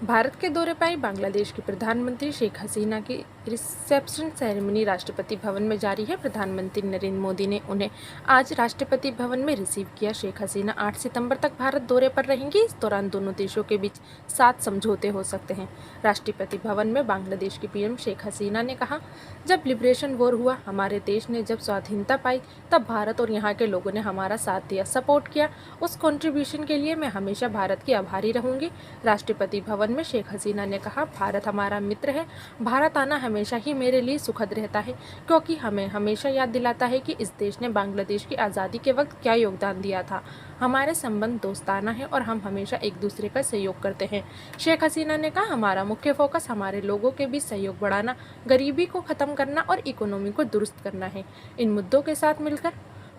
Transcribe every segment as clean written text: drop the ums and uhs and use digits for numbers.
भारत के दौरे पर आई बांग्लादेश की प्रधानमंत्री शेख हसीना की रिसेप्शन सेरेमनी राष्ट्रपति भवन में जारी है। प्रधानमंत्री नरेंद्र मोदी ने उन्हें आज राष्ट्रपति भवन में रिसीव किया। शेख हसीना 8 सितंबर तक भारत दौरे पर रहेंगी। इस दौरान दोनों देशों के बीच 7 समझौते हो सकते हैं। राष्ट्रपति भवन में बांग्लादेश की पीएम शेख हसीना ने कहा, जब लिबरेशन वॉर हुआ, हमारे देश ने जब स्वाधीनता पाई, तब भारत और यहाँ के लोगों ने हमारा साथ दिया, सपोर्ट किया। उस कंट्रीब्यूशन के लिए मैं हमेशा भारत की आभारी रहूंगी। राष्ट्रपति भवन में शेख हसीना ने कहा, भारत हमारा मित्र है। भारत आना हमेशा ही मेरे लिए सुखद रहता है, क्योंकि हमें हमेशा याद दिलाता है कि इस देश ने बांग्लादेश की आज़ादी के वक्त क्या योगदान दिया था। हमारे संबंध दोस्ताना है और हम हमेशा एक दूसरे का सहयोग करते हैं। शेख हसीना ने कहा, हमारा मुख्य फोकस हमारे लोगों के बीच सहयोग बढ़ाना, गरीबी को खत्म करना और इकोनॉमी को दुरुस्त करना है। इन मुद्दों के साथ मिलकर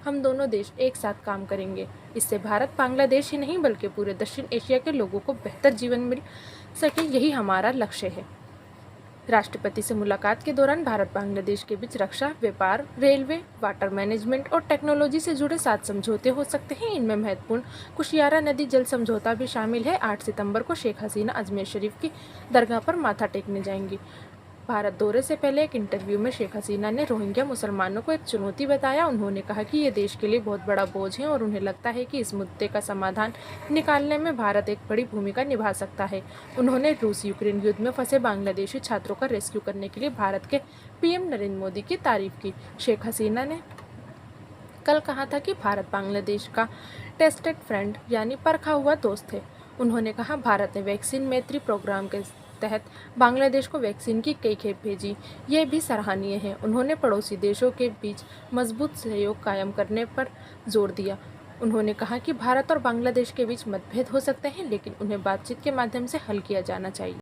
हम दोनों देश एक साथ काम करेंगे। इससे भारत बांग्लादेश ही नहीं बल्कि पूरे दक्षिण एशिया के लोगों को बेहतर जीवन मिल सके, यही हमारा लक्ष्य है। राष्ट्रपति से मुलाकात के दौरान भारत बांग्लादेश के बीच रक्षा, व्यापार, रेलवे, वाटर मैनेजमेंट और टेक्नोलॉजी से जुड़े 7 समझौते हो सकते हैं। इनमें महत्वपूर्ण कुशियारा नदी जल समझौता भी शामिल है। 8 सितंबर को शेख हसीना अजमेर शरीफ की दरगाह पर माथा टेकने जाएंगी। भारत दौरे से पहले एक इंटरव्यू में शेख हसीना ने रोहिंग्या मुसलमानों को एक चुनौती बताया। उन्होंने कहा कि ये देश के लिए बहुत बड़ा बोझ है और उन्हें लगता है कि इस मुद्दे का समाधान निकालने में भारत एक बड़ी भूमिका निभा सकता है। उन्होंने रूस यूक्रेन युद्ध में फंसे बांग्लादेशी छात्रों का रेस्क्यू करने के लिए भारत के पीएम नरेंद्र मोदी की तारीफ की। शेख हसीना ने कल कहा था कि भारत बांग्लादेश का टेस्टेड फ्रेंड यानी परखा हुआ दोस्त है। उन्होंने कहा, भारत ने वैक्सीन मैत्री प्रोग्राम के तहत बांग्लादेश को वैक्सीन की कई खेप भेजी, ये भी सराहनीय है। उन्होंने पड़ोसी देशों के बीच मजबूत सहयोग कायम करने पर जोर दिया। उन्होंने कहा कि भारत और बांग्लादेश के बीच मतभेद हो सकते हैं, लेकिन उन्हें बातचीत के माध्यम से हल किया जाना चाहिए।